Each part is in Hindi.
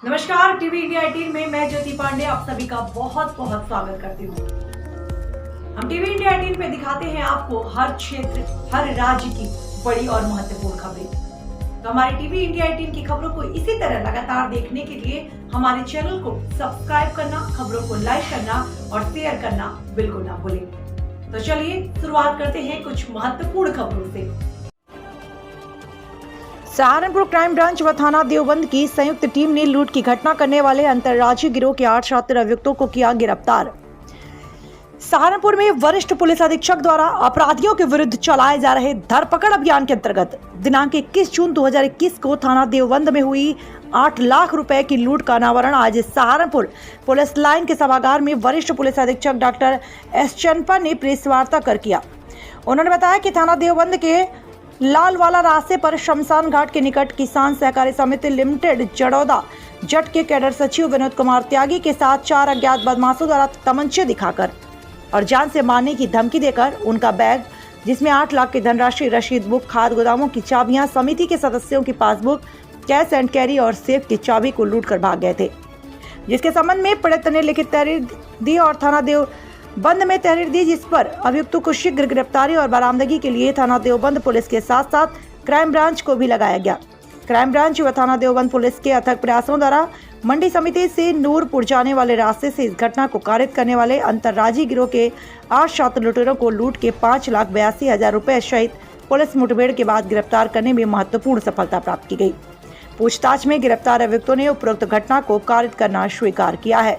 नमस्कार, टीवी इंडिया 18 में मैं ज्योति पांडे आप सभी का बहुत बहुत स्वागत करती हूँ। हम टीवी इंडिया 18 में दिखाते हैं आपको हर क्षेत्र, हर राज्य की बड़ी और महत्वपूर्ण खबरें। तो हमारे टीवी इंडिया 18 की खबरों को इसी तरह लगातार देखने के लिए हमारे चैनल को सब्सक्राइब करना, खबरों को लाइक करना और शेयर करना बिल्कुल ना भूलें। तो चलिए शुरुआत करते हैं कुछ महत्वपूर्ण खबरों से। सहारनपुर क्राइम ब्रांच व थाना देवबंद की संयुक्त टीम ने लूट की घटना करने वाले अंतर्राज्यीय गिरोह के 8 शातिर अभियुक्तों को किया गिरफ्तार। सहारनपुर में वरिष्ठ पुलिस अधीक्षक द्वारा अपराधियों के विरुद्ध चलाए जा रहे धरपकड़ अभियान के अंतर्गत दिनांक 21 जून 2021 को थाना देवबंद में हुई 8 लाख रुपए की लूट का अनावरण आज सहारनपुर पुलिस लाइन के सभागार में वरिष्ठ पुलिस अधीक्षक डॉक्टर एस चनपा ने प्रेस वार्ता कर किया। उन्होंने बताया कि थाना देवबंद के लालवाला रास्ते पर शमशान घाट के निकट किसान सहकारी समिति लिमिटेड जड़ौदा जट के कैडर सचिव विनोद कुमार त्यागी के साथ 4 अज्ञात बदमाशों द्वारा तमंचे दिखाकर और जान से मारने की धमकी देकर उनका बैग जिसमें 8 लाख की धनराशि, रशीद बुक, खाद गोदामों की चाबियां, समिति के सदस्यों की पासबुक, कैश एंड कैरी और सेफ की चाबी को लूट कर भाग गए थे। जिसके संबंध में पीड़ित ने लिखित तहरीर दी और थाना देवबंद में तहरीर दी, जिस पर अभियुक्तों को शीघ्र गिरफ्तारी और बरामदगी के लिए थाना देवबंद पुलिस के साथ साथ क्राइम ब्रांच को भी लगाया गया। क्राइम ब्रांच व थाना देवबंद पुलिस के अथक प्रयासों द्वारा मंडी समिति से नूरपुर जाने वाले रास्ते से इस घटना को कारित करने वाले अंतर्राज्यीय गिरोह के 8 शातिर लुटेरों को लूट के 5,82,000 रुपए सहित पुलिस मुठभेड़ के बाद गिरफ्तार करने में महत्वपूर्ण सफलता प्राप्त की गई। पूछताछ में गिरफ्तार अभियुक्तों ने उपरोक्त घटना को कारित करना स्वीकार किया है।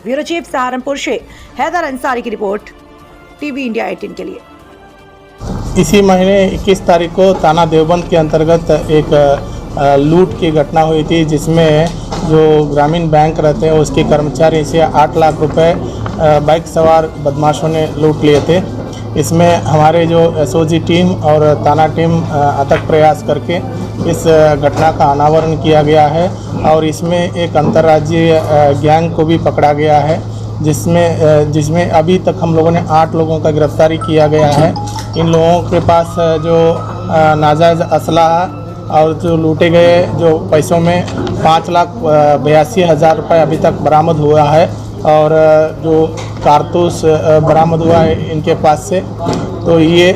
ब्यूरो चीफ सहारनपुर से हैदर अंसारी की रिपोर्ट टीवी इंडिया 18 के लिए। इसी महीने 21 तारीख को थाना देवबंद के अंतर्गत एक लूट की घटना हुई थी, जिसमें जो ग्रामीण बैंक रहते हैं उसके कर्मचारी से 8 लाख रुपए बाइक सवार बदमाशों ने लूट लिए थे। इसमें हमारे जो एसओजी टीम और थाना टीम अथक प्रयास करके इस घटना का अनावरण किया गया है और इसमें एक अंतर्राज्यीय गैंग को भी पकड़ा गया है, जिसमें अभी तक हम लोगों ने 8 लोगों का गिरफ्तारी किया गया है। इन लोगों के पास जो नाजायज़ असलहा और जो लूटे गए जो पैसों में 5,82,000 रुपये अभी तक बरामद हुआ है और जो कारतूस बरामद हुआ है इनके पास से। तो ये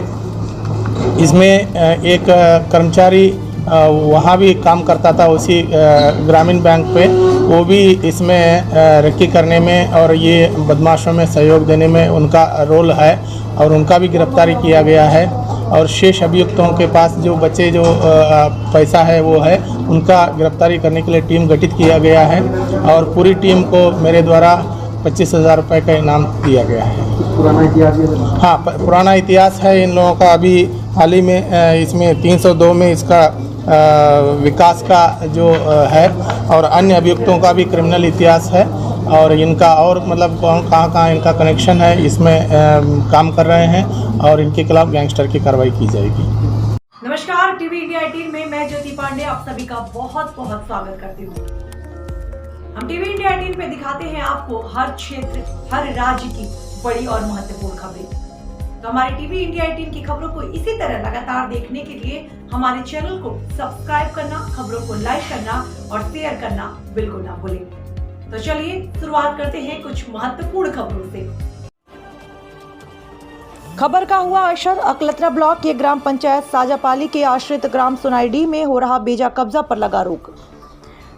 इसमें एक कर्मचारी वहाँ भी काम करता था उसी ग्रामीण बैंक पे, वो भी इसमें रेकी करने में और ये बदमाशों में सहयोग देने में उनका रोल है और उनका भी गिरफ्तारी किया गया है। और शेष अभियुक्तों के पास जो बचे जो पैसा है वो है, उनका गिरफ्तारी करने के लिए टीम गठित किया गया है और पूरी टीम को मेरे द्वारा 25,000 रुपये का इनाम दिया गया है। पुराना इतिहास? हाँ, पुराना इतिहास है इन लोगों का। अभी हाल ही में इसमें 302 में इसका विकास का जो है और अन्य अभियुक्तों का भी क्रिमिनल इतिहास है और इनका और मतलब कहाँ इनका कनेक्शन है इसमें काम कर रहे हैं और इनके खिलाफ गैंगस्टर की कार्रवाई की जाएगी। नमस्कार, टीवी इंडिया 18 में मैं ज्योति पांडे आप सभी का बहुत बहुत स्वागत करती हूँ। हम टीवी इंडिया 18 में दिखाते हैं आपको हर क्षेत्र, हर राज्य की बड़ी और महत्वपूर्ण खबरें। तो हमारे टीवी इंडिया 18 की खबरों को इसी तरह लगातार देखने के लिए हमारे चैनल को सब्सक्राइब करना, खबरों को लाइक करना और शेयर करना बिल्कुल ना भूलें। तो चलिए शुरुआत करते हैं कुछ महत्वपूर्ण खबरों से। खबर का हुआ असर, अकलतरा ब्लॉक के ग्राम पंचायत साजापाली के आश्रित ग्राम सुनाईडी में हो रहा बेजा कब्जा पर लगा रोक।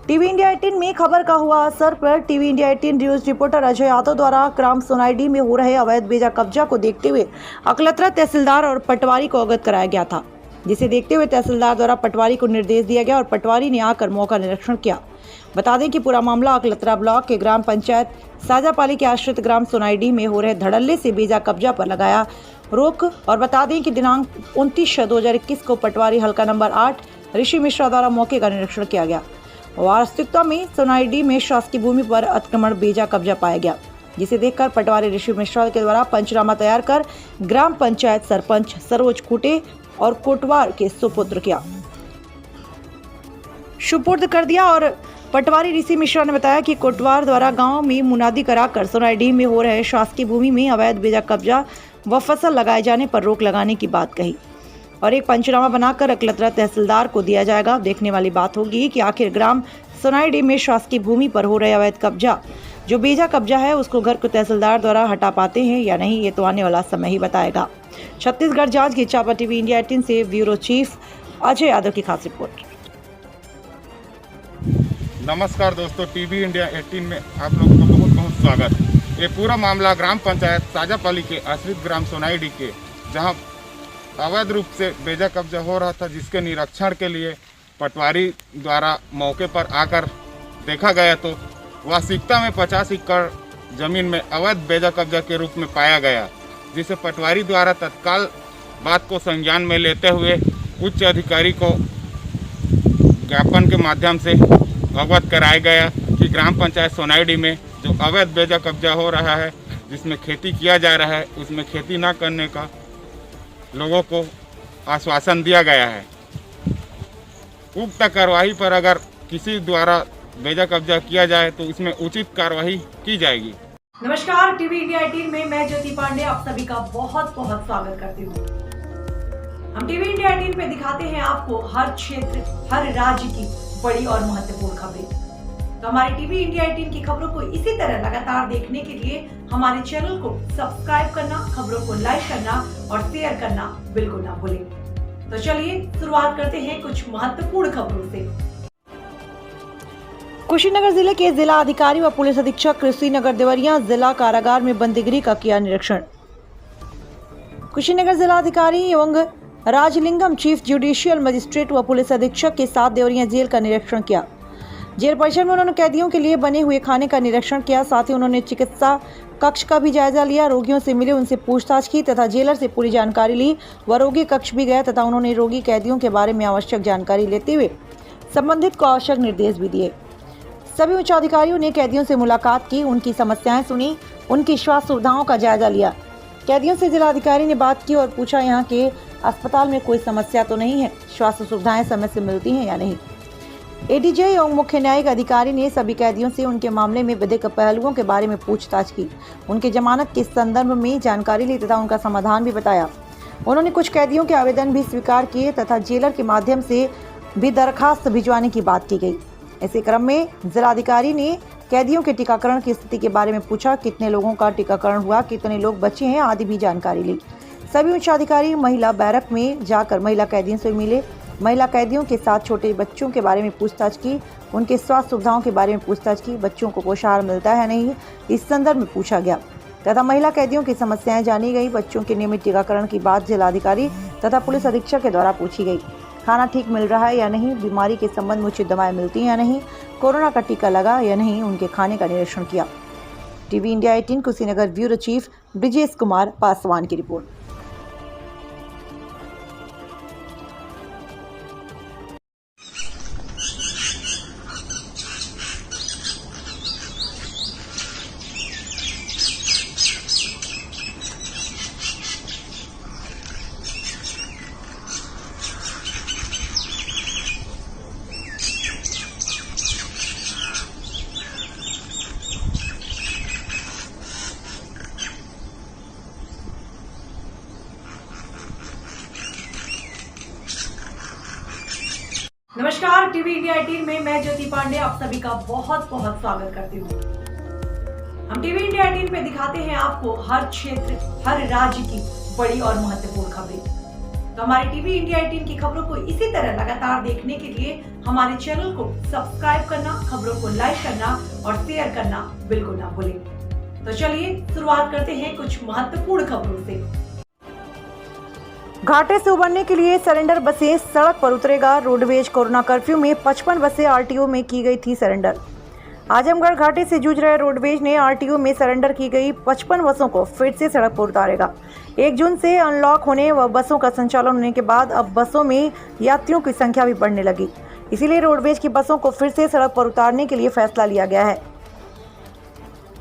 टीवी इंडिया 18 में खबर का हुआ असर पर TV India 18 news reporter Ajay Yadav द्वारा ग्राम सुनाईडी में हो रहे अवैध बेजा कब्जा को देखते हुए अकलतरा तहसीलदार और पटवारी को अवगत कराया गया था, जिसे देखते हुए तहसीलदार द्वारा पटवारी को निर्देश दिया गया और पटवारी ने आकर मौका निरीक्षण किया। बता दें कि पूरा मामला अकलतरा ब्लॉक के ग्राम पंचायत साजापाली के आश्रित ग्राम सुनाईडी में हो रहे धड़ल्ले से बेजा कब्जा पर लगाया रोक। और बता दें कि दिनांक 29/2021 को पटवारी हल्का नंबर 8 ऋषि मिश्रा द्वारा मौके का निरीक्षण किया गया। वास्तविकता में सुनाईडी में शासकीय भूमि पर अतिक्रमण बेजा कब्जा पाया गया, जिसे देखकर पटवारी ऋषि मिश्रा के द्वारा पंचनामा तैयार कर ग्राम पंचायत सरपंच सरोज खूटे और कोटवार के सुपुर्द कर दिया। और पटवारी ऋषि मिश्रा ने बताया कि कोटवार द्वारा गांव में मुनादी कराकर सुनाईडी में हो रहे शासकीय भूमि में अवैध बेजा कब्जा व फसल लगाए जाने पर रोक लगाने की बात कही और एक पंचनामा बनाकर अकलतरा तहसीलदार को दिया जाएगा। देखने वाली बात होगी कि आखिर ग्राम सोनाईडीह में शासकीय भूमि पर हो रहा अवैध कब्जा जो बेजा कब्जा है उसको घर को तहसीलदार द्वारा हटा पाते हैं या नहीं, ये तो आने वाला समय ही बताएगा। छत्तीसगढ़ जांजगीर चांपा टीवी इंडिया 18 से ब्यूरो चीफ अजय यादव की खास रिपोर्ट। नमस्कार दोस्तों, टीवी इंडिया 18 में आप लोगों का बहुत बहुत स्वागत। ये पूरा मामला ग्राम पंचायत ताजापाली के आश्रित ग्राम सोनाईडीह के, जहां अवैध रूप से बेजा कब्जा हो रहा था, जिसके निरीक्षण के लिए पटवारी द्वारा मौके पर आकर देखा गया तो वास्तविकता में 50 एकड़ जमीन में अवैध बेजा कब्जा के रूप में पाया गया, जिसे पटवारी द्वारा तत्काल बात को संज्ञान में लेते हुए उच्च अधिकारी को ज्ञापन के माध्यम से अवगत कराया गया कि ग्राम पंचायत सोनाईडीह में जो अवैध बेजा कब्जा हो रहा है, जिसमें खेती किया जा रहा है, उसमें खेती न करने का लोगों को आश्वासन दिया गया है। उक्त कार्रवाई पर अगर किसी द्वारा बेजा कब्जा किया जाए तो इसमें उचित कार्रवाई की जाएगी। नमस्कार, टीवी इंडिया 18 में मैं ज्योति पांडे आप सभी का बहुत बहुत स्वागत करती हूँ। हम टीवी इंडिया 18 पे दिखाते हैं आपको हर क्षेत्र, हर राज्य की बड़ी और महत्वपूर्ण खबरें। तो हमारे टीवी इंडिया 18 की खबरों को इसी तरह लगातार देखने के लिए हमारे चैनल को सब्सक्राइब करना, खबरों को लाइक करना और शेयर करना बिल्कुल ना भूलें। तो चलिए शुरुआत करते हैं कुछ महत्वपूर्ण खबरों से। कुशीनगर जिले के जिला अधिकारी व पुलिस अधीक्षक श्रीनगर देवरिया जिला कारागार में बंदीगिरी का किया निरीक्षण। कुशीनगर जिला अधिकारी एवं राजलिंगम चीफ जुडिशियल मजिस्ट्रेट व पुलिस अधीक्षक के साथ देवरिया जेल का निरीक्षण किया। जेल परिसर में उन्होंने कैदियों के लिए बने हुए खाने का निरीक्षण किया। साथ ही उन्होंने चिकित्सा कक्ष का भी जायजा लिया, रोगियों से मिले, उनसे पूछताछ की तथा जेलर से पूरी जानकारी ली व रोगी कक्ष भी गए तथा उन्होंने रोगी कैदियों के बारे में आवश्यक जानकारी लेते हुए संबंधित को आवश्यक निर्देश भी दिए। सभी उच्च अधिकारियों ने कैदियों से मुलाकात की, उनकी समस्याएं सुनी, उनकी स्वास्थ्य सुविधाओं का जायजा लिया। कैदियों से जिलाधिकारी ने बात की और पूछा यहाँ के अस्पताल में कोई समस्या तो नहीं है, स्वास्थ्य सुविधाएं समय से मिलती हैं या नहीं। एडीजे एवं मुख्य न्यायिक अधिकारी ने सभी कैदियों से उनके मामले में विधिक पहलुओं के बारे में पूछताछ की, उनके जमानत के संदर्भ में जानकारी ली तथा उनका समाधान भी बताया। उन्होंने कुछ कैदियों के आवेदन भी स्वीकार किए तथा जेलर के माध्यम से भी दरखास्त भिजवाने की बात की गई। इसी क्रम में जिलाधिकारी ने कैदियों के टीकाकरण की स्थिति के बारे में पूछा, कितने लोगों का टीकाकरण हुआ, कितने लोग बचे हैं आदि भी जानकारी ली। सभी उच्च अधिकारी महिला बैरक में जाकर महिला कैदियों से मिले, महिला कैदियों के साथ छोटे बच्चों के बारे में पूछताछ की, उनके स्वास्थ्य सुविधाओं के बारे में पूछताछ की, बच्चों को पोषाहार मिलता है नहीं, इस संदर्भ में पूछा गया तथा महिला कैदियों की समस्याएं जानी गई। बच्चों के नियमित टीकाकरण की बात जिलाधिकारी तथा पुलिस अधीक्षक के द्वारा पूछी गई। खाना ठीक मिल रहा है या नहीं, बीमारी के संबंध में उचित दवाएं मिलती हैं या नहीं, कोरोना का टीका लगा या नहीं, उनके खाने का निरीक्षण किया। TV India 18 Kushinagar bureau chief Brijesh Kumar Paswan की रिपोर्ट। नमस्कार, टीवी इंडिया 18 में मैं ज्योति पांडे आप सभी का बहुत बहुत स्वागत करती हूँ। हम टीवी इंडिया 18 पे दिखाते हैं आपको हर क्षेत्र, हर राज्य की बड़ी और महत्वपूर्ण खबरें। तो हमारे टीवी इंडिया 18 की खबरों को इसी तरह लगातार देखने के लिए हमारे चैनल को सब्सक्राइब करना, खबरों को लाइक करना और शेयर करना बिल्कुल ना भूलें। तो चलिए शुरुआत करते हैं कुछ महत्वपूर्ण खबरों से। घाटे से उबरने के लिए सरेंडर बसें सड़क पर उतरेगा। रोडवेज कोरोना कर्फ्यू में 55 बसें आरटीओ में की गई थी सरेंडर। आजमगढ़ घाटे से जूझ रहे रोडवेज ने आरटीओ में सरेंडर की गई 55 बसों को फिर से सड़क पर उतारेगा। 1 जून से अनलॉक होने व बसों का संचालन होने के बाद अब बसों में यात्रियों की संख्या भी बढ़ने लगी, इसीलिए रोडवेज की बसों को फिर से सड़क पर उतारने के लिए फैसला लिया गया है।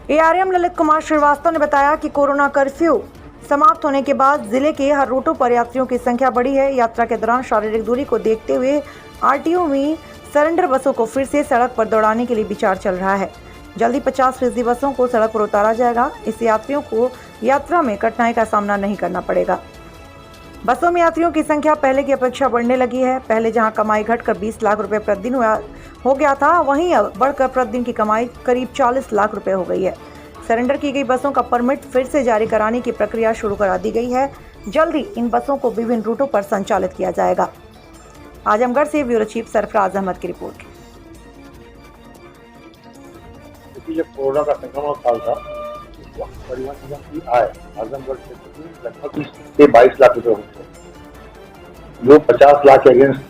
एआरएम ललित कुमार श्रीवास्तव ने बताया कि कोरोना कर्फ्यू समाप्त होने के बाद जिले के हर रूटों पर यात्रियों की संख्या बढ़ी है। यात्रा के दौरान शारीरिक दूरी को देखते हुए आरटीओ में सरेंडर बसों को फिर से सड़क पर दौड़ाने के लिए विचार चल रहा है। जल्दी 50% बसों को सड़क पर उतारा जाएगा। इससे यात्रियों को यात्रा में कठिनाई का सामना नहीं करना पड़ेगा। बसों में यात्रियों की संख्या पहले की अपेक्षा बढ़ने लगी है। पहले जहां कमाई घटकर 20 लाख रुपए प्रतिदिन हो गया था, वहीं अब बढ़कर प्रतिदिन की कमाई करीब 40 लाख रुपए हो गई है। सरेंडर की गई बसों का परमिट फिर से जारी कराने की प्रक्रिया शुरू करा दी गई है। जल्द ही इन बसों को विभिन्न रूटों पर संचालित किया जाएगा। आजमगढ़ से ब्यूरो चीफ सरफराज अहमद की रिपोर्ट। जब कोरोना का संक्रमण काल था, उस वक्त परिवहन निगम की आय आजमगढ़ क्षेत्र की लगभग 20 से 22 लाख रुपए होते हैं, जो 50 लाख के अगेंस्ट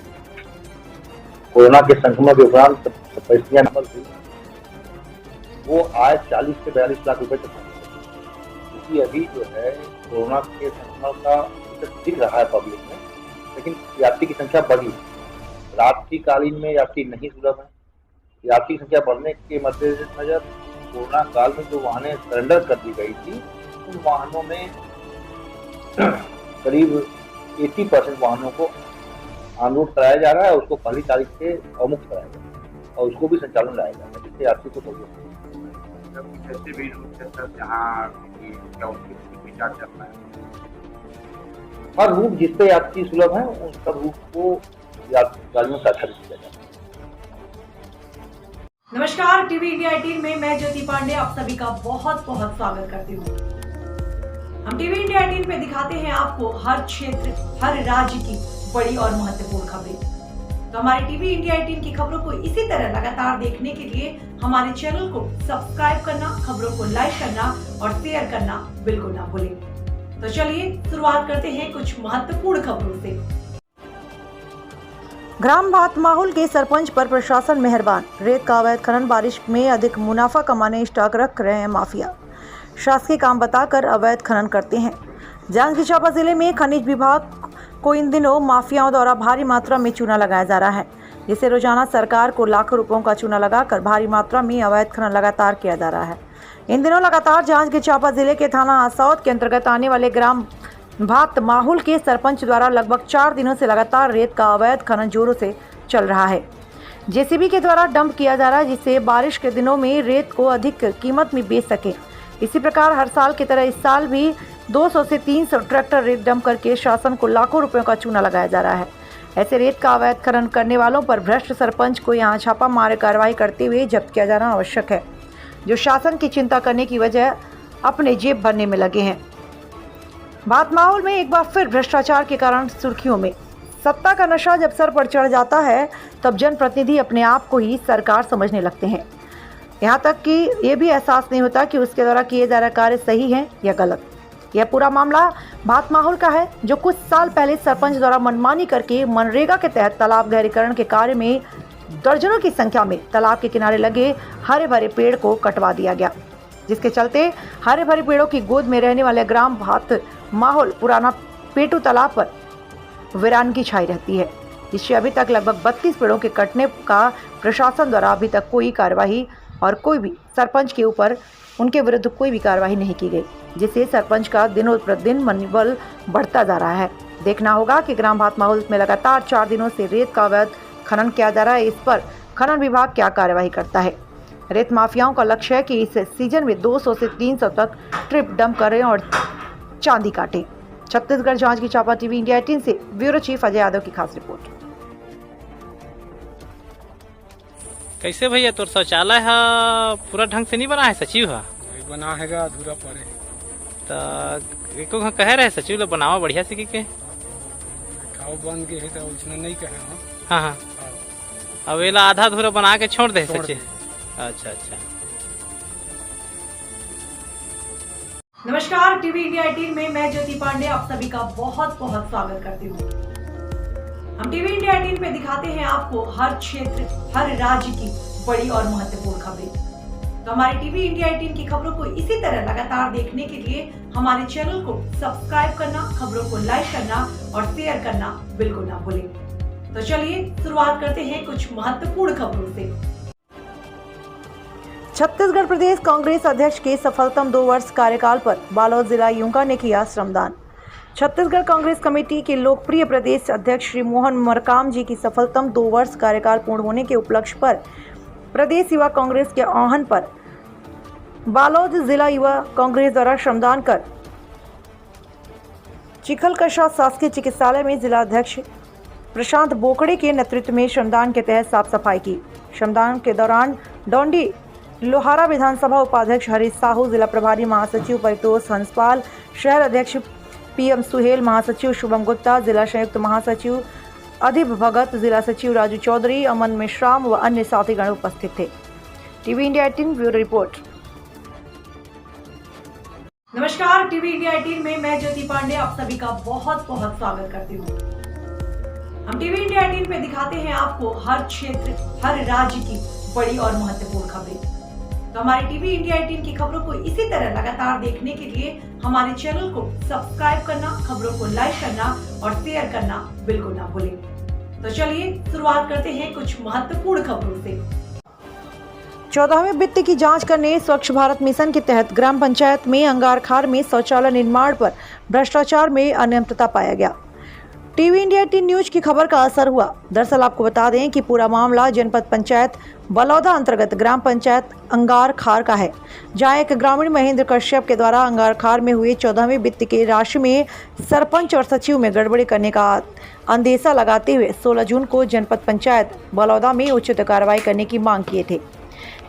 कोरोना के संक्रमण के उपरांत परिस्थितियां नॉर्मल थी, वो आय 40 से 42 लाख रुपए तक पहुंची। क्योंकि अभी जो है कोरोना के संक्रमण का दिख रहा है पब्लिक में, लेकिन यात्री की संख्या बढ़ी। रात्रिकालीन में यात्री नहीं सुलभ है। यात्री संख्या बढ़ने के मद्देनजर कोरोना काल में जो वाहनें सरेंडर कर दी गई थी, उन वाहनों में करीब 80% वाहनों को ऑन रूट कराया जा रहा है। उसको पहली तारीख से अवमुक्त कराया जाएगा और उसको भी संचालन लाया जाएगा, जिससे यात्री को सहूलियत जैसे भी रूट जहाँ विचार करना है, हर रूट जिस पे यात्री सुलभ है उन सब रूट को गाड़ियों से आधारित किया जाए। नमस्कार, टीवी इंडिया 18 में मैं ज्योति पांडे आप सभी का बहुत बहुत स्वागत करती हूँ। हम टीवी इंडिया 18 पे दिखाते हैं आपको हर क्षेत्र, हर राज्य की बड़ी और महत्वपूर्ण खबरें। तो हमारे टीवी इंडिया 18 की खबरों को इसी तरह लगातार देखने के लिए हमारे चैनल को सब्सक्राइब करना, खबरों को लाइक करना और शेयर करना बिल्कुल ना भूलें। तो चलिए शुरुआत करते हैं कुछ महत्वपूर्ण खबरों से। ग्राम भातमाहुल के सरपंच पर प्रशासन मेहरबान। रेत का अवैध खनन, बारिश में अधिक मुनाफा कमाने स्टॉक रख रहे हैं माफिया। शासकीय काम बताकर अवैध खनन करते हैं। जांजगीर चांपा जिले में खनिज विभाग को इन दिनों माफियाओं द्वारा भारी मात्रा में चूना लगाया जा रहा है, जिससे रोजाना सरकार को लाखों रुपयों का चूना लगाकर भारी मात्रा में अवैध खनन लगातार किया जा रहा है। इन दिनों लगातार जांजगीर चांपा जिले के थाना आसौद के अंतर्गत आने वाले ग्राम भातमाहुल के सरपंच द्वारा लगभग 4 दिनों से लगातार रेत का अवैध खनन जोरों से चल रहा है। जेसीबी के द्वारा डंप किया जा रहा है, जिससे बारिश के दिनों में रेत को अधिक कीमत में बेच सके। इसी प्रकार हर साल की तरह इस साल भी 200 से 300 ट्रैक्टर रेत डंप करके शासन को लाखों रुपयों का चूना लगाया जा रहा है। ऐसे रेत का अवैध खनन करने वालों पर भ्रष्ट सरपंच को यहाँ छापा मार कार्रवाई करते हुए जब्त किया जाना आवश्यक है, जो शासन की चिंता करने की वजह अपने जेब भरने में लगे हैं। भातमाहुल में एक बार फिर भ्रष्टाचार के कारण सुर्खियों में। सत्ता का नशा जब सर पर चढ़ जाता है, तब जनप्रतिनिधि अपने आप को ही सरकार समझने लगते हैं। यहाँ तक कि ये भी एहसास नहीं होता कि उसके द्वारा किए जा रहे कार्य सही हैं या गलत। यह पूरा मामला भातमाहुल का है, जो कुछ साल पहले सरपंच द्वारा मनमानी करके मनरेगा के तहत तालाब गहरीकरण के कार्य में दर्जनों की संख्या में तालाब के किनारे लगे हरे भरे पेड़ को कटवा दिया गया, जिसके चलते हरे भरे पेड़ों की गोद में रहने वाले ग्राम भातमाहुल पुराना पेटू तालाब पर वीरानगी छाई रहती है, जिससे अभी तक लगभग 32 पेड़ों के कटने का प्रशासन द्वारा अभी तक कोई कार्यवाही और कोई भी सरपंच के ऊपर उनके विरुद्ध कोई भी कार्यवाही नहीं की गई, जिससे सरपंच का दिनों प्रतिदिन मनोबल बढ़ता जा रहा है। देखना होगा कि ग्राम भातमाहुल में लगातार 4 दिनों से रेत का अवैध खनन किया जा रहा है। इस पर खनन विभाग क्या कार्यवाही करता है। रेत माफियाओं का लक्ष्य है कि इस सीजन में 200 से 300 तक ट्रिप डंप करें और चांदी काटें। छत्तीसगढ़ जांजगीर चांपा टीवी इंडिया 18 से ब्यूरो चीफ अजय यादव की खास रिपोर्ट। कैसे भैया तोर शौचालय है पूरा ढंग से नहीं बना है सचिव है? बना हैगा अधूरा पड़े तो एको कहे रहे सचिव लोग बनावा बढ़िया से के खाओ बन के है तो उसने नहीं कहे। हाँ हाँ अब एला आधा अधूरा बना के छोड़ दे सचिव। अच्छा अच्छा। नमस्कार, टीवी इंडिया 18 में मैं ज्योति पांडे आप सभी का बहुत बहुत स्वागत करती हूँ। हम टीवी इंडिया 18 में दिखाते हैं आपको हर क्षेत्र, हर राज्य की बड़ी और महत्वपूर्ण खबरें। तो हमारे टीवी इंडिया 18 की खबरों को इसी तरह लगातार देखने के लिए हमारे चैनल को सब्सक्राइब करना, खबरों को लाइक करना और शेयर करना बिल्कुल ना भूलें। तो चलिए शुरुआत करते हैं कुछ महत्वपूर्ण खबरों से। छत्तीसगढ़ प्रदेश कांग्रेस अध्यक्ष के सफलतम 2 वर्ष कार्यकाल पर बालोद जिला युंका ने किया श्रमदान। छत्तीसगढ़ कांग्रेस कमेटी के लोकप्रिय प्रदेश अध्यक्ष श्री मोहन मरकाम जी की सफलतम 2 वर्ष कार्यकाल पूर्ण होने के उपलक्ष्य पर प्रदेश युवा कांग्रेस के आह्वान पर बालोद जिला युवा कांग्रेस द्वारा श्रमदान कर चिखलकशा शासकीय चिकित्सालय में जिला अध्यक्ष प्रशांत बोकड़े के नेतृत्व में श्रमदान के तहत साफ सफाई की। श्रमदान के दौरान डोंडी लोहारा विधानसभा उपाध्यक्ष हरीश साहू, जिला प्रभारी महासचिव परितोष हंसपाल, शहर अध्यक्ष PM सुहेल, महासचिव शुभम गुप्ता, जिला संयुक्त महासचिव अधिप भगत, जिला सचिव राजू चौधरी, अमन मिश्राम व अन्य साथीगण उपस्थित थे। TV India 18 bureau report. नमस्कार, टीवी इंडिया 18 में मैं ज्योति पांडे आप सभी का बहुत बहुत स्वागत करती हूँ। हम टीवी इंडिया 18 पे दिखाते हैं आपको हर क्षेत्र, हर राज्य की बड़ी और महत्वपूर्ण खबरें। तो हमारी टीवी इंडिया 18 की खबरों को इसी तरह लगातार देखने के लिए हमारे चैनल को सब्सक्राइब करना, खबरों को लाइक करना और शेयर करना बिल्कुल ना भूलें। तो चलिए शुरुआत करते हैं कुछ महत्वपूर्ण खबरों से। 14वें वित्त की जांच करने स्वच्छ भारत मिशन के तहत ग्राम पंचायत में अंगारखार में शौचालय निर्माण पर भ्रष्टाचार में अनियमितता पाया गया। टीवी इंडिया 18 न्यूज की खबर का असर हुआ। दरअसल आपको बता दें कि पूरा मामला जनपद पंचायत बलौदा अंतर्गत ग्राम पंचायत अंगारखार का है, जहां एक ग्रामीण महेंद्र कश्यप के द्वारा अंगारखार में हुए 14वें वित्त के राशि में सरपंच और सचिव में गड़बड़ी करने का अंदेशा लगाते हुए 16 जून को जनपद पंचायत बलौदा में उचित कार्रवाई करने की मांग किए थे।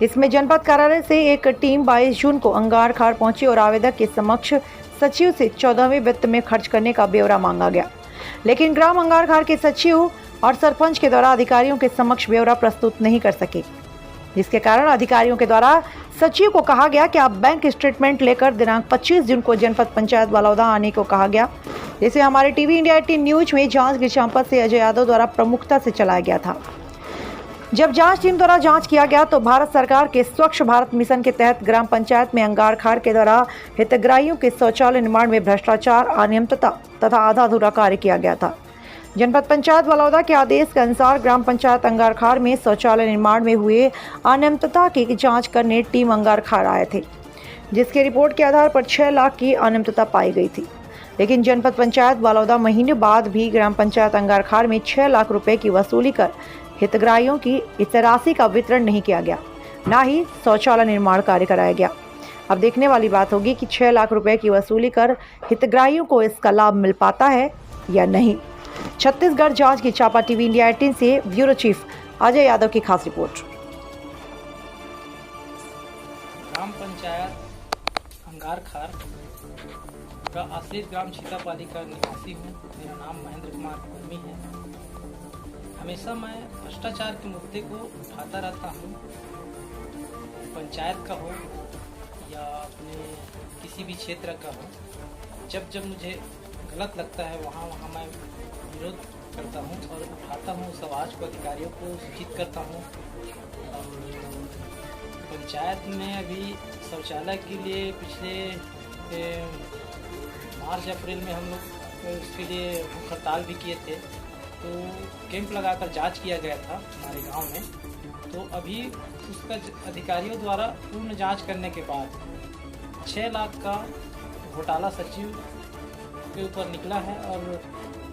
इसमें जनपद कार्यालय से एक टीम 22 जून को अंगारखार पहुंची और आवेदक के समक्ष सचिव से 14वें वित्त में खर्च करने का ब्यौरा मांगा गया, लेकिन ग्राम अंगारखार के सचिव और सरपंच के द्वारा अधिकारियों के समक्ष ब्यौरा प्रस्तुत नहीं कर सके, जिसके कारण अधिकारियों के द्वारा सचिव को कहा गया कि आप बैंक स्टेटमेंट लेकर दिनांक 25 जून को जनपद पंचायत बलौदा आने को कहा गया, जिसे हमारे टीवी इंडिया 18 न्यूज में जांच की चांपत से अजय यादव द्वारा प्रमुखता से चलाया गया था। जब जांच टीम द्वारा जांच किया गया तो भारत सरकार के स्वच्छ भारत मिशन के तहत ग्राम पंचायत में अंगारखार के द्वारा हितग्राहियों के शौचालय निर्माण में भ्रष्टाचार, अनियमितता तथा आधा अधूरा कार्य किया गया था। जनपद पंचायत बलौदा के आदेश के अनुसार ग्राम पंचायत अंगारखार में शौचालय निर्माण में हुए अनियमितता की जांच करने टीम अंगारखार आए थे, जिसके रिपोर्ट के आधार पर 6 लाख की अनियमितता पाई गई थी। लेकिन जनपद पंचायत बलौदा महीने बाद भी ग्राम पंचायत अंगारखार में 6 लाख रुपए की वसूली कर हितग्राहियों की इस राशि का वितरण नहीं किया गया, न ही शौचालय निर्माण कार्य कराया गया। अब देखने वाली बात होगी कि 6 लाख रुपए की वसूली कर हितग्राहियों को इसका लाभ मिल पाता है या नहीं। छत्तीसगढ़ जांच की चापा टीवी इंडिया 18 से ब्यूरो चीफ अजय यादव की खास रिपोर्ट। ग्राम पंचायत अंगारखार का आश्रित ग्राम छीतापाली का निवासी हूँ। मेरा नाम महेंद्र कुमार कर्मी है। हमेशा मैं भ्रष्टाचार के मुद्दे को उठाता रहता हूँ, पंचायत का हो या अपने किसी भी क्षेत्र का हो। जब जब मुझे गलत लगता है वहाँ मैं विरोध करता हूँ और उठाता हूँ उस आवाज़ को, अधिकारियों को सूचित करता हूँ। पंचायत में अभी शौचालय के लिए पिछले मार्च अप्रैल में हम लोग उसके लिए भूख हड़ताल भी किए थे, तो कैंप लगाकर जांच किया गया था हमारे गांव में। तो अभी उसका अधिकारियों द्वारा पूर्ण जांच करने के बाद 6 लाख का घोटाला सचिव के ऊपर निकला है और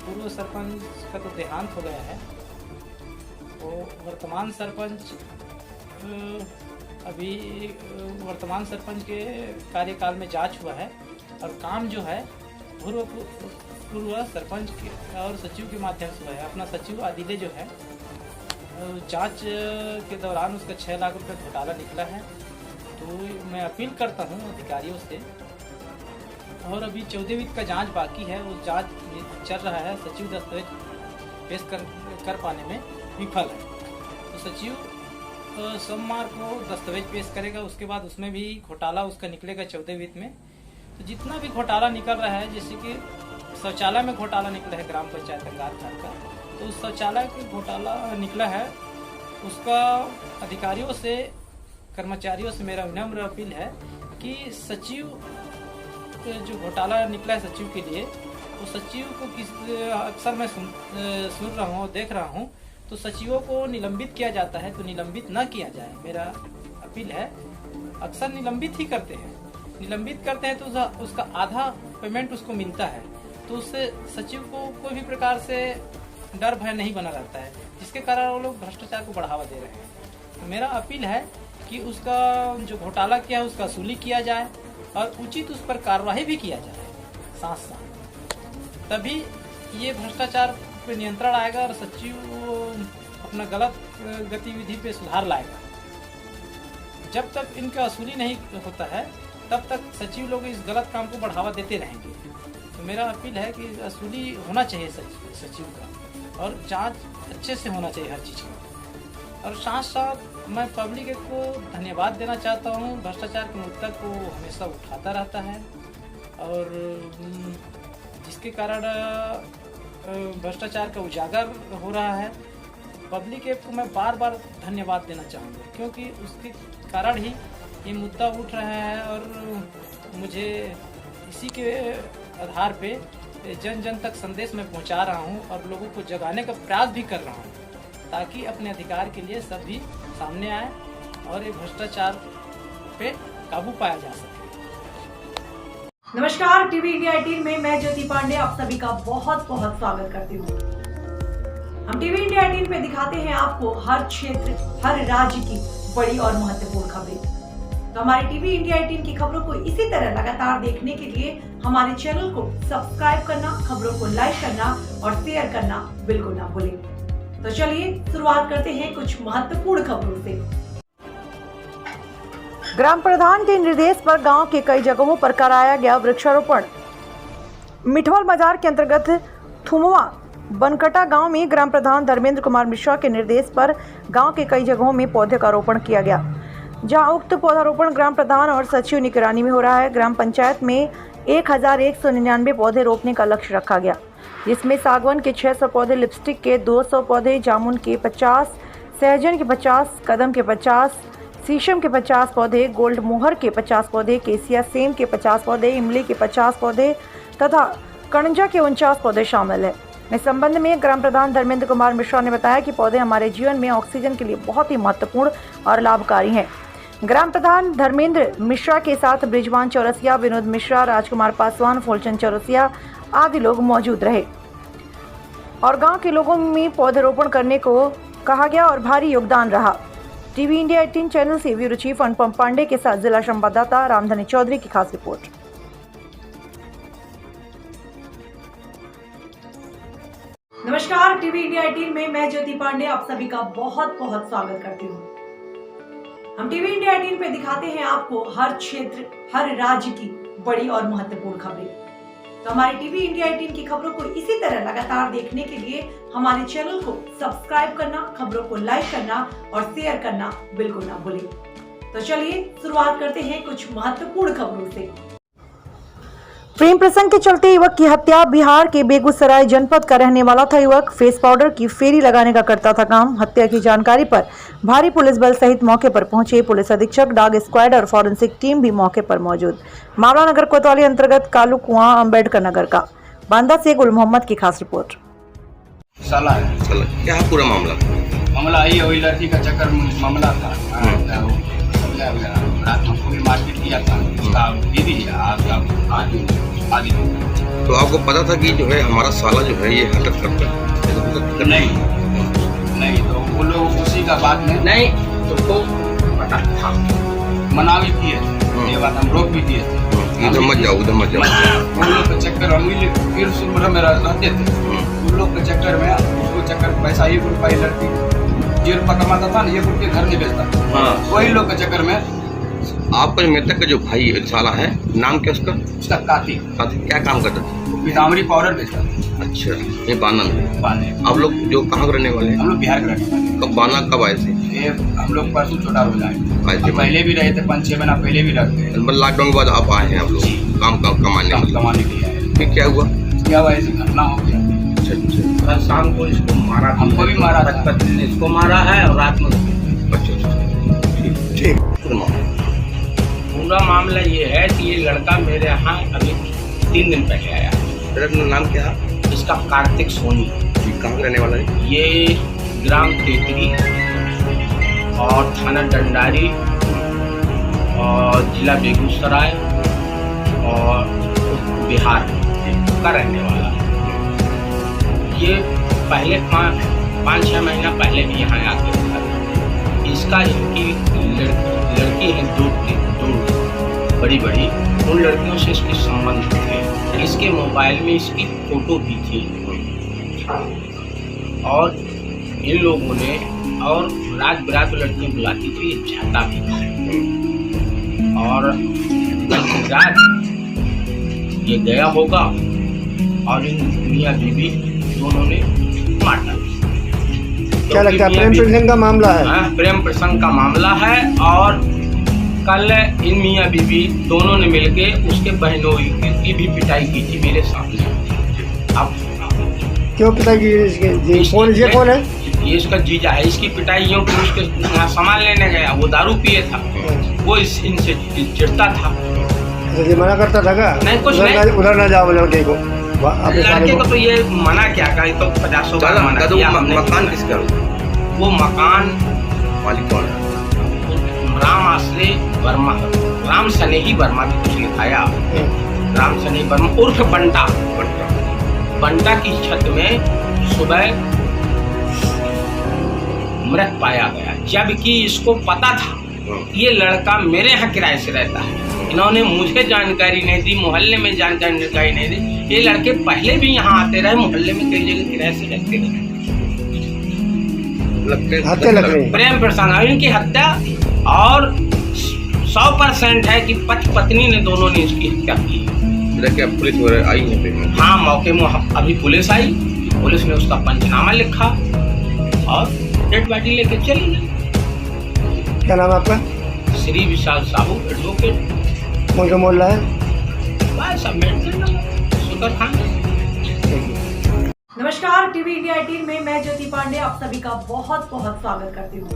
पूर्व सरपंच का तो देहांत हो गया है। तो वर्तमान सरपंच अभी वर्तमान सरपंच के कार्यकाल में जांच हुआ है और काम जो है पूर्व सरपंच के और सचिव के माध्यम से हुआ है। अपना सचिव आदिले जो है जांच के दौरान उसका 6 लाख रुपए घोटाला निकला है। तो मैं अपील करता हूं अधिकारियों से, और अभी 14 वित्त का जांच बाकी है, वो जांच चल रहा है। सचिव दस्तावेज पेश कर पाने में विफल है, तो सचिव सोमवार को दस्तावेज पेश करेगा। उसके बाद उसमें भी घोटाला उसका निकलेगा 14 वित्त में। तो जितना भी घोटाला निकल रहा है, जैसे कि शौचालय में घोटाला निकला है ग्राम पंचायत अंगारखार का, तो उस शौचालय का घोटाला निकला है, उसका अधिकारियों से, कर्मचारियों से मेरा विनम्र अपील है कि सचिव जो घोटाला निकला है सचिव के लिए, तो सचिव को अक्सर मैं सुन रहा हूँ, देख रहा हूँ, तो सचिवों को निलंबित किया जाता है, तो निलंबित न किया जाए। मेरा अपील है, अक्सर निलंबित ही करते हैं, निलंबित करते हैं तो उसका आधा पेमेंट उसको मिलता है, तो उससे सचिव को कोई भी प्रकार से डर भय नहीं बना रहता है, जिसके कारण वो लोग भ्रष्टाचार को बढ़ावा दे रहे हैं। तो मेरा अपील है कि उसका जो घोटाला किया है उसका वसूली किया जाए और उचित उस पर कार्रवाई भी किया जाए साथ साथ। तभी ये भ्रष्टाचार पे नियंत्रण आएगा और सचिव अपना गलत गतिविधि पे सुधार लाएगा। जब तक इनका वसूली नहीं होता है तब तक सचिव लोग इस गलत काम को बढ़ावा देते रहेंगे। तो मेरा अपील है कि वसूली होना चाहिए सचिव का, और जांच अच्छे से होना चाहिए हर चीज़ का। और साथ साथ मैं पब्लिक को धन्यवाद देना चाहता हूँ, भ्रष्टाचार के मुद्दा को हमेशा उठाता रहता है और जिसके कारण भ्रष्टाचार का उजागर हो रहा है। पब्लिक को मैं बार बार धन्यवाद देना चाहूँगा, क्योंकि उसके कारण ही ये मुद्दा उठ रहा है और मुझे इसी के आधार पे जन जन तक संदेश मैं पहुंचा रहा हूं और लोगों को जगाने का प्रयास भी कर रहा हूं, ताकि अपने अधिकार के लिए सभी सामने आए और ये भ्रष्टाचार पे काबू पाया जा सके। नमस्कार, टीवी इंडिया 18 में मैं ज्योति पांडे आप सभी का बहुत बहुत स्वागत करती हूँ। हम टीवी इंडिया 18 पे दिखाते हैं आपको हर क्षेत्र, हर राज्य की बड़ी और महत्वपूर्ण खबरें। तो हमारे टीवी इंडिया 18 की खबरों को इसी तरह लगातार देखने के लिए हमारे चैनल को सब्सक्राइब करना, खबरों को लाइक करना और शेयर करना बिल्कुल ना भूलें। तो चलिए शुरुआत करते हैं कुछ महत्वपूर्ण खबरों से। ग्राम प्रधान के निर्देश पर गांव के कई जगहों पर कराया गया वृक्षारोपण। मिठवल बाजार के अंतर्गत थुमवा बनकटा गांव में ग्राम प्रधान धर्मेंद्र कुमार मिश्रा के निर्देश पर गांव के कई जगहों में पौधे का रोपण किया गया, जहां उक्त पौधारोपण ग्राम प्रधान और सचिव निगरानी में हो रहा है। ग्राम पंचायत में 1199 पौधे रोपने का लक्ष्य रखा गया, जिसमें सागवान के 600 पौधे, लिपस्टिक के 200 पौधे, जामुन के 50, सहजन के 50, कदम के 50, शीशम के 50 पौधे, गोल्ड मोहर के 50 पौधे, केसिया सेम के 50 पौधे, इमली के 50 पौधे तथा कणजा के 49 पौधे शामिल है। इस संबंध में ग्राम प्रधान धर्मेंद्र कुमार मिश्रा ने बताया कि पौधे हमारे जीवन में ऑक्सीजन के लिए बहुत ही महत्वपूर्ण और लाभकारी हैं। ग्राम प्रधान धर्मेंद्र मिश्रा के साथ ब्रिजवान चौरसिया, विनोद मिश्रा, राजकुमार पासवान, फूलचंद चौरसिया आदि लोग मौजूद रहे और गांव के लोगों में पौधरोपण करने को कहा गया और भारी योगदान रहा। टीवी इंडिया 18 चैनल से ब्यूरो चीफ अनुपम पांडे के साथ जिला संवाददाता रामधनी चौधरी की खास रिपोर्ट। नमस्कार, टीवी इंडिया 18 में मैं ज्योति पांडे आप सभी का बहुत बहुत स्वागत करती हूँ। हम टीवी इंडिया 18 पे दिखाते हैं आपको हर क्षेत्र, हर राज्य की बड़ी और महत्वपूर्ण खबरें। तो हमारे टीवी इंडिया 18 की खबरों को इसी तरह लगातार देखने के लिए हमारे चैनल को सब्सक्राइब करना, खबरों को लाइक करना और शेयर करना बिल्कुल ना भूलें। तो चलिए शुरुआत करते हैं कुछ महत्वपूर्ण खबरों से। प्रेम प्रसंग के चलते युवक की हत्या। बिहार के बेगूसराय जनपद का रहने वाला था युवक। फेस पाउडर की फेरी लगाने का करता था काम। हत्या की जानकारी पर भारी पुलिस बल सहित मौके पर पहुंचे पुलिस अधीक्षक, डॉग स्क्वाड और फॉरेंसिक टीम भी मौके पर मौजूद। मामला नगर कोतवाली अंतर्गत कालू कुआं अम्बेडकर नगर का। बांदा से गुल मोहम्मद की खास रिपोर्ट। साला क्या पूरा मामला आई वही लड़की का चक्कर मामला था। रात में पूरी मारपीट किया था उसका दीदी आदि। तो आपको पता था कि जो है हमारा साला जो है ये हरकत करता है? नहीं, तो वो लोग उसी का बात में नहीं तो पता था, मना भी किए थे, ये बात हम रोक भी दिए थे। उधर मत जाओ। उन लोग के चक्कर में फिर सुबह में रहते थे, उन लोग के चक्कर में उसको चक्कर पैसा ही रुपये लड़की जेल पर कमाता था ना, ये के घर नहीं बेचता था। वही लोग के चक्कर में आपका मृतक का जो भाई साला है, नाम क्या उसका? कातिक क्या काम करता था? पीताम्बरी पाउडर बेचता था। अच्छा, ये बाना में। आप लोग जो कहाँ रहने वाले हैं? हम लोग बिहार के रहने वाले। कब बाना कब आए थे? ये हम लोग परसों छोटा हो जाए, पहले भी रहे थे, 5-6 महीना पहले भी रहते। लॉकडाउन के बाद आप आए हैं? आप लोग काम कमाने के लिए। फिर क्या हुआ? ऐसी घटना हो गया। अच्छा, शाम को इसको मारा, हमको भी मारा था, इसको मारा है और रात में। अच्छा, ठीक। पूरा मामला ये है कि ये लड़का मेरे यहाँ अभी 3 दिन पहले आया। तेरा नाम क्या है? इसका कार्तिक सोनी। कहाँ रहने वाला है? ये ग्राम तेतरी और थाना डंडारी और जिला बेगूसराय और बिहार का रहने वाला है। ये पहले 5-6 महीना पहले भी यहाँ आके था। इसका इनकी लड़की है, 2 बड़ी बड़ी, उन लड़कियों से इसके संबंध थे। इसके मोबाइल में इसकी फोटो भी थी और इन लोगों ने और रात बिरात लड़कियाँ बुलाती थी, ये जाता भी था। और रात ये गया होगा और इन मियाँ बीबी दोनों ने मार डाला। क्या लगता है प्रेम प्रसंग का मामला है? हाँ, प्रेम प्रसंग का मामला है। और कल इन मियाँ बीबी दोनों ने मिलके उसके बहनोई की भी पिटाई की थी मेरे सामने। अब क्यों पिटाई की? ये कौन है? ये इसका जीजा है। इसकी पिटाई यूँ कि उसके यहाँ सामान लेने गया, वो दारू पिए था, वो इनसे चिढ़ता था। ये मना करता था क्या? नहीं, कुछ नहीं, उधर ना जाओ लड़के को। लड़के को तो ये मना क्या करे, तो 50 बार मना किया। मकान किसका? वो मकान मालिक कौन है? राम आश्रय वर्मा, राम सनेही वर्मा भी कुछ लिखाया। राम सनेही वर्मा उर्फ बंटा। बंटा की छत में सुबह मृत पाया गया, जबकि इसको पता था ये लड़का मेरे यहाँ किराए से रहता है। इन्होंने मुझे जानकारी नहीं दी, मोहल्ले में जानकारी नहीं दी। ये लड़के पहले भी यहाँ आते रहे, मोहल्ले में कई जगह किराए से रहते रहे। प्रेम प्रसंग, इनकी हत्या और 100% है कि पति पत्नी ने दोनों ने इसकी हत्या की। क्या पुलिस वगैरह आई है? हाँ, मौके में अभी पुलिस आई, पुलिस ने उसका पंचनामा लिखा और डेड बॉडी लेके चली गई। क्या नाम है आपका? श्री विशाल साहू, एडवोकेट। कौन सा मोहल्ला है? सुंदर खान। नमस्कार, टीवी इंडिया 18 में मैं ज्योति पांडे आप सभी का बहुत बहुत स्वागत करती हूँ।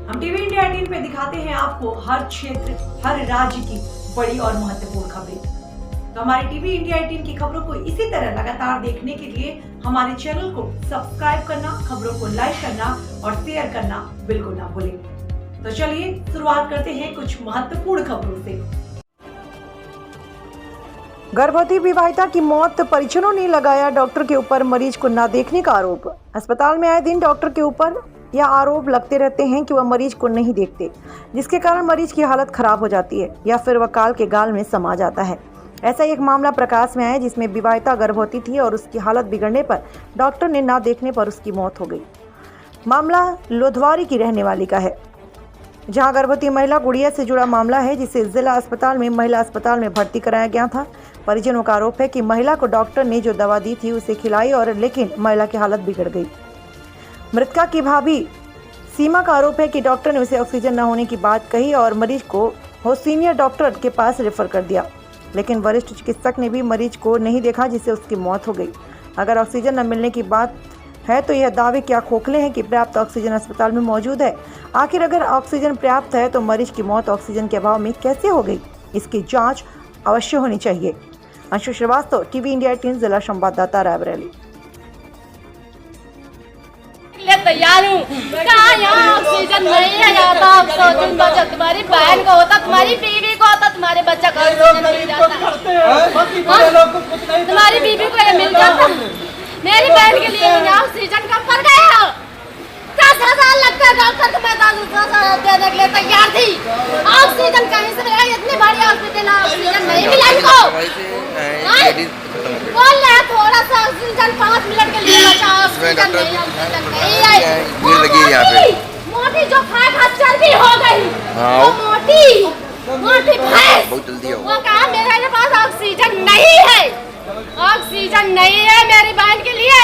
हम टीवी इंडिया 18 पे दिखाते हैं आपको हर क्षेत्र, हर राज्य की बड़ी और महत्वपूर्ण खबरें। तो हमारे टीवी इंडिया 18 की खबरों को इसी तरह लगातार देखने के लिए हमारे चैनल को सब्सक्राइब करना, खबरों को लाइक करना और शेयर करना बिल्कुल ना भूलें। तो चलिए शुरुआत करते हैं कुछ महत्वपूर्ण खबरों से। गर्भवती विवाहिता की मौत, परिजनों ने लगाया डॉक्टर के ऊपर मरीज को न देखने का आरोप। अस्पताल में आए दिन डॉक्टर के ऊपर यह आरोप लगते रहते हैं कि वह मरीज को नहीं देखते, जिसके कारण मरीज की हालत खराब हो जाती है या फिर वह काल के गाल में समा जाता है। ऐसा एक मामला प्रकाश में आया जिसमें विवाहिता गर्भवती थी और उसकी हालत बिगड़ने पर डॉक्टर ने ना देखने पर उसकी मौत हो गई। मामला लोधवारी की रहने वाली का है, जहां गर्भवती महिला गुड़िया से जुड़ा मामला है, जिसे जिला अस्पताल में महिला अस्पताल में भर्ती कराया गया था। परिजनों का आरोप है कि महिला को डॉक्टर ने जो दवा दी थी उसे खिलाई और लेकिन महिला की हालत बिगड़ गई। मृतका की भाभी सीमा का आरोप है कि डॉक्टर ने उसे ऑक्सीजन न होने की बात कही और मरीज को सीनियर डॉक्टर के पास रेफर कर दिया, लेकिन वरिष्ठ चिकित्सक ने भी मरीज को नहीं देखा, जिससे उसकी मौत हो गई। अगर ऑक्सीजन न मिलने की बात है तो यह दावे क्या खोखले हैं कि पर्याप्त ऑक्सीजन अस्पताल में मौजूद है। आखिर अगर ऑक्सीजन पर्याप्त है तो मरीज की मौत ऑक्सीजन के अभाव में कैसे हो गई, इसकी जांच अवश्य होनी चाहिए। अंशु श्रीवास्तव, टीवी इंडिया 18 जिला संवाददाता, रायबरेली। तैयार हूँ, कहाँ यहाँ ऑक्सीजन नहीं है, जाता ऑक्सीजन बचा तुम्हारी बहन को होता, तुम्हारी बीवी को होता, तुम्हारे बच्चा को ऑक्सीजन मिल जाता, तुम्हारी बीवी को ये मिल जाता। मेरी बहन के लिए ऑक्सीजन कम पड़ गया। 10,000 लगता है डॉक्टर को, मैं 10,000 देने के लिए तैयार थी। ऑक्सीजन कहीं से मिला? इतनी बड़ी हॉस्पिटल है, ऑक्सीजन नहीं मिला इनको। बोल रहे थोड़ा सा ऑक्सीजन 5 मिनट के लिए बचा, ऑक्सीजन नहीं है। मोटी जो खाए चर्बी हो गई, मोटी भैंस, वो कहा मेरे पास ऑक्सीजन नहीं है, ऑक्सीजन नहीं है मेरी बहन के लिए।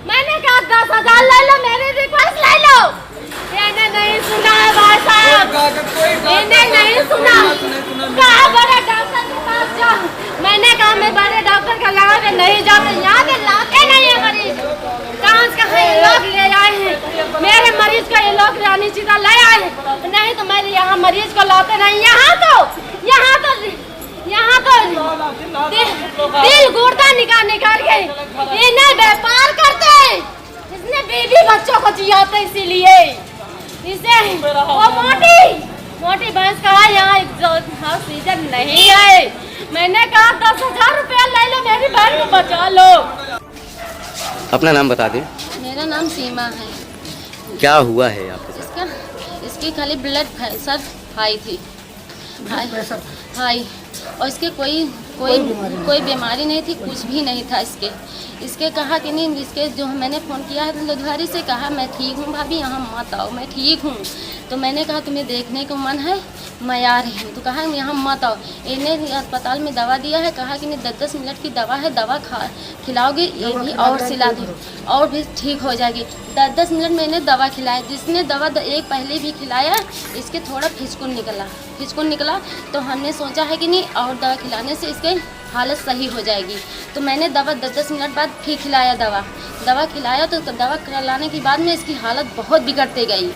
मैंने कहा 10,000 ले लो, मेरी रिक्वेस्ट ले लो। मैंने नहीं सुना है भाई साहब, मैंने नहीं सुना। कहा बड़े डॉक्टर के पास जाओ, मैंने कहा मैं बड़े डॉक्टर का लगा के नहीं जाते, यहाँ के लाते नहीं है मरीज। कहाँ से लोग ले आए हैं, मेरे मरीज को ये लोग रानी सीधा ले आए हैं, नहीं तो मैं यहाँ मरीज को लाते नहीं। यहाँ तो दिल गुर्दा निकाल के इन्हें व्यापार करते, इसने बीवी बच्चों को जियाते, इसीलिए इसे वो मोटी भैंस कहा यहाँ ऑक्सीजन नहीं है। मैंने कहा 10,000 रुपया ले लो, मेरी बहन को बचा लो। अपना नाम बता दें। मेरा नाम सीमा है। क्या हुआ है आपके साथ? इसकी खाली ब्लड प्रेशर हाई थी, भाई और इसके कोई बीमारी नहीं थी, कुछ भी नहीं था इसके कहा कि नहीं, इसके जो मैंने फ़ोन किया है लुधियाना से, कहा मैं ठीक हूँ भाभी, यहाँ मत आओ, मैं ठीक हूँ। तो मैंने कहा तुम्हें देखने को मन है, मैं आ रही हूँ। तो कहा यहाँ मत आओ। इन्हें अस्पताल में दवा दिया है, कहा कि नहीं 10-10 मिनट की दवा है, दवा खिलाओगे ये भी और सिला दो और भी ठीक हो जाएगी। 10-10 मिनट में इन्हें दवा खिलाया, जिसने दवा एक पहले भी खिलाया, इसके थोड़ा फिचकुन निकला तो हमने सोचा है कि नहीं और दवा खिलाने से इसके हालत सही हो जाएगी। तो मैंने दवा 10-10 मिनट बाद फिर खिलाया, दवा खिलाया। तो दवा खिलाने के बाद में इसकी हालत बहुत बिगड़ते गई,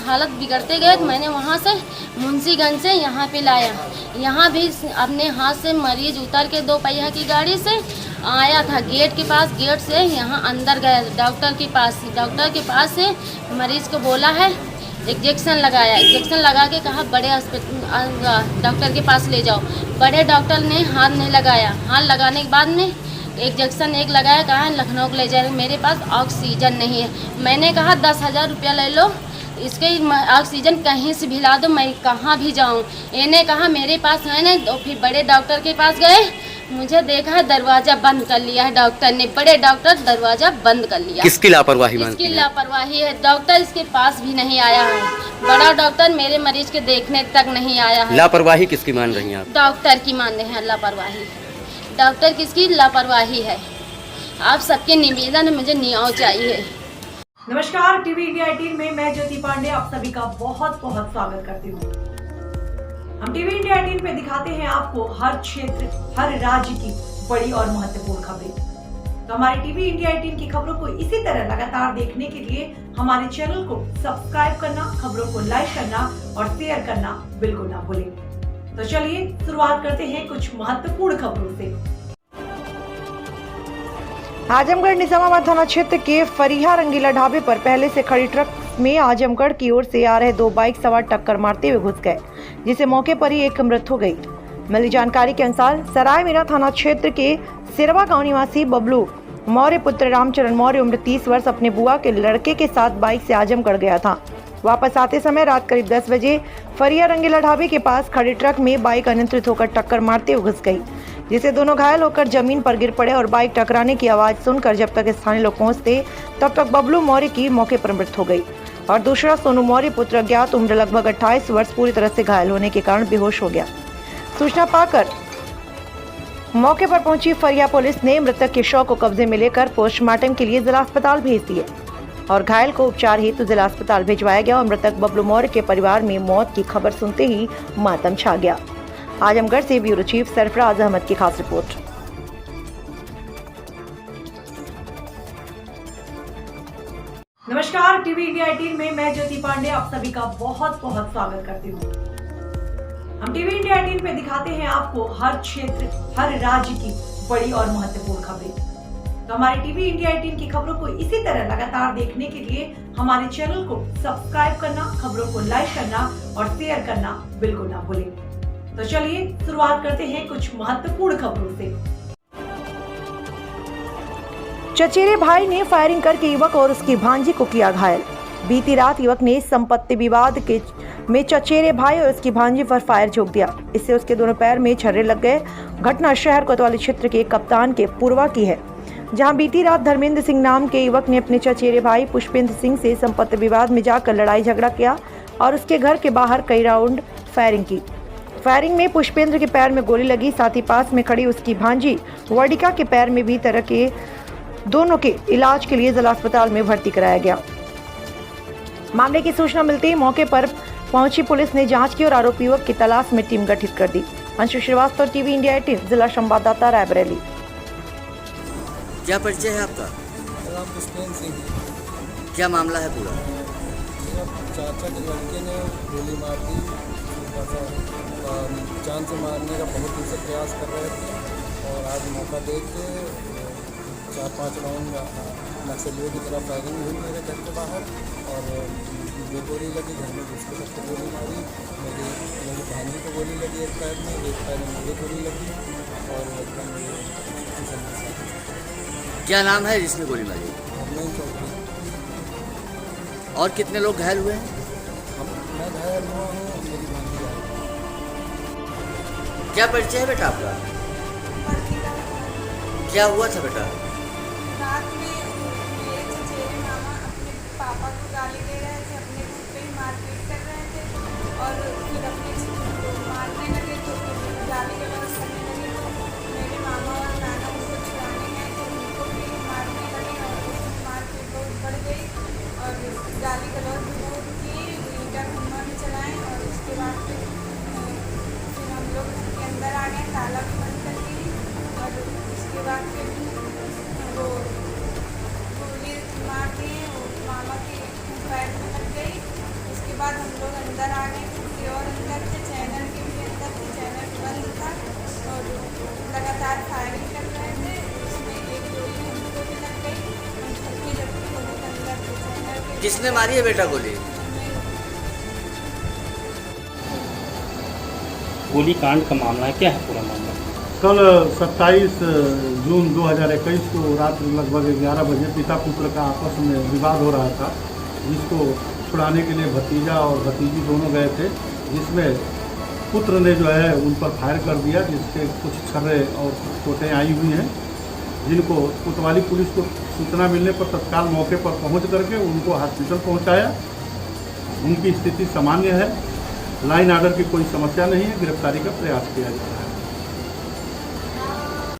हालत बिगड़ते गए। तो मैंने वहाँ से मुंशीगंज से यहाँ पे लाया। यहाँ भी अपने हाथ से मरीज उतर के 2 पहिया की गाड़ी से आया था गेट के पास, गेट से यहाँ अंदर गया डॉक्टर के पास से मरीज को बोला है इंजेक्शन लगा के कहा बड़े डॉक्टर के पास ले जाओ। बड़े डॉक्टर ने हाथ नहीं लगाया, हाथ लगाने के बाद में इंजेक्शन एक लगाया, कहा लखनऊ को ले जाए, मेरे पास ऑक्सीजन नहीं है। मैंने कहा 10,000 रुपया ले लो, इसके ऑक्सीजन कहीं से भी ला दो, मैं कहाँ भी जाऊँ। इन्हें कहा मेरे पास है नहीं। तो फिर बड़े डॉक्टर के पास गए, मुझे देखा दरवाजा बंद कर लिया है डॉक्टर ने, बड़े डॉक्टर दरवाजा बंद कर लिया। किसकी लापरवाही मानती है? लापरवाही है, डॉक्टर इसके पास भी नहीं आया है। बड़ा डॉक्टर मेरे मरीज के देखने तक नहीं आया है। लापरवाही किसकी मान रही हैं आप? डॉक्टर की मान रहे हैं लापरवाही। डॉक्टर किसकी लापरवाही है? आप सबके निवेदन है, मुझे न्याय चाहिए। नमस्कार, टीवी इंडिया 18 में मैं ज्योति पांडे आप सभी का बहुत बहुत स्वागत करती हूँ। हम टीवी इंडिया 18 पे दिखाते हैं आपको हर क्षेत्र, हर राज्य की बड़ी और महत्वपूर्ण खबरें। तो हमारे टीवी इंडिया 18 की खबरों को इसी तरह लगातार देखने के लिए हमारे चैनल को सब्सक्राइब करना, खबरों को लाइक करना और शेयर करना बिल्कुल ना भूलें। तो चलिए शुरुआत करते हैं कुछ महत्वपूर्ण खबरों से। आजमगढ़ निजामाबाद थाना क्षेत्र के फरीहा रंगीला ढाबे पर पहले से खड़ी ट्रक में आजमगढ़ की ओर से आ रहे 2 बाइक सवार टक्कर मारते हुए घुस गए, जिससे मौके पर ही एक मृत्यु हो गई। मिली जानकारी के अनुसार सराय मीरा थाना क्षेत्र के सिरवा गांव निवासी बबलू मौर्य पुत्र रामचरण मौर्य उम्र 30 वर्ष अपने बुआ के लड़के के साथ बाइक से आजमगढ़ गया था। वापस आते समय रात करीब 10 बजे फरीहा रंगीला ढाबे के पास खड़ी ट्रक में बाइक अनियंत्रित होकर टक्कर मारते हुए घुस गई, जिससे दोनों घायल होकर जमीन पर गिर पड़े और बाइक टकराने की आवाज सुनकर जब तक स्थानीय लोग पहुंचते तब तक बबलू मौर्य की मौके पर मृत्यु हो गई और दूसरा सोनू मौर्य पुत्र अज्ञात उम्र लगभग 28 वर्ष पूरी तरह से घायल होने के कारण बेहोश हो गया। सूचना पाकर मौके पर पहुंची फरिया पुलिस ने मृतक के शव को कब्जे में लेकर पोस्टमार्टम के लिए जिला अस्पताल भेज दिए और घायल को उपचार हेतु जिला अस्पताल भिजवाया गया और मृतक बबलू मौर्य के परिवार में मौत की खबर सुनते ही मातम छा गया। आजमगढ़ से ब्यूरो चीफ सरफराज अहमद की खास रिपोर्ट। नमस्कार, टीवी इंडिया 18 में मैं ज्योति पांडे आप सभी का बहुत बहुत स्वागत करती हूँ। हम टीवी इंडिया 18 पे दिखाते हैं आपको हर क्षेत्र, हर राज्य की बड़ी और महत्वपूर्ण खबरें। तो हमारे टीवी इंडिया 18 की खबरों को इसी तरह लगातार देखने के लिए हमारे चैनल को सब्सक्राइब करना, खबरों को लाइक करना और शेयर करना बिल्कुल ना भूलें। तो चलिए शुरुआत करते हैं कुछ महत्वपूर्ण खबरों से। चचेरे भाई ने फायरिंग करके युवक और उसकी भांजी को किया घायल। बीती रात युवक ने संपत्ति विवाद में चचेरे भाई और उसकी भांजी पर फायर झोंक दिया। इससे उसके दोनों पैर में छर्रे लग गए। घटना शहर कोतवाली क्षेत्र के कप्तान के पूर्वा की है, जहां बीती रात धर्मेंद्र सिंह नाम के युवक ने अपने चचेरे भाई पुष्पेंद्र सिंह से संपत्ति विवाद में जाकर लड़ाई झगड़ा किया और उसके घर के बाहर कई राउंड फायरिंग की। फायरिंग में पुष्पेंद्र के पैर में गोली लगी, साथ ही पास में खड़ी उसकी भांजी वर्डिका के पैर में भी तरह के दोनों के इलाज के लिए जिला अस्पताल में भर्ती कराया गया। मामले की सूचना मिलते ही मौके पर पहुंची पुलिस ने जांच की और आरोपी युवक की तलाश में टीम गठित कर दी। अंशु श्रीवास्तव, टीवी इंडिया 18, जिला संवाददाता रायबरेली। क्या परिचय है आपका? पुष्पेंद्र सिंह। क्या मामला है पूरा? चाचा के लड़के ने गोली मार दी, जान से मारने का बहुत दिन से प्रयास कर रहे थे और आज मौका देख के 4-5 राउंड नक्सलियों की तरफ फायरिंग हुई मेरे घर के बाहर और मुझे गोली लगी, घर में घुस के सबको गोली मारी। मेरी भांजी को गोली लगी एक पैर में, एक पैर में मुझे गोली लगी और क्या नाम है जिसने गोली मारी? हरमैन चौधरी। और कितने लोग घायल हुए हैं? मैं घायल हुआ हूँ, मेरी भांजी घायल। क्या परिचय है बेटा आपका? क्या हुआ था बेटा? रात में मेरे चचेरे मामा अपने पापा को गाली दे रहे थे, अपने घर पे ही मारपीट कर रहे थे और फिर अपने को मारने लगे तो फिर गाली गलौज करने लगे तो मेरे मामा और नाना उनको छुड़ाने गए तो उनको भी मारने लगे और उसमें मारपीट बहुत बढ़ गई और गाली गलौज भी बहुत की, ईटा घुमा भी चलाएँ और उसके बाद फिर हम लोग घर के अंदर आ गए, ताला भी बंद कर दी और उसके बाद फिर वो गोली मार दिए, वो मामा के पैर में लग गई। उसके बाद हम लोग अंदर आ गए, किसी और अंदर थे, चैनल के भी अंदर थे, चैनल बंद था और लगातार फायरिंग कर रहे थे। उसमें एक गोली हमको भी लग गई, हम सबकी लड़की लोगों के अंदर थे चैनल के। किसने मारी है बेटा गोली? गोली कांड का मामला है, क्या है पूरा मामला? कल 27 जून 2021 को रात लगभग 11 बजे पिता पुत्र का आपस में विवाद हो रहा था, जिसको छुड़ाने के लिए भतीजा और भतीजी दोनों गए थे, जिसमें पुत्र ने जो है उन पर फायर कर दिया, जिसके कुछ छर्रे और चोटें आई हुई हैं, जिनको कोतवाली पुलिस को सूचना मिलने पर तत्काल मौके पर पहुंच करके उनको हॉस्पिटल पहुंचाया। उनकी स्थिति सामान्य है, लाइन आर्डर की कोई समस्या नहीं है, गिरफ्तारी का प्रयास किया जा रहा है।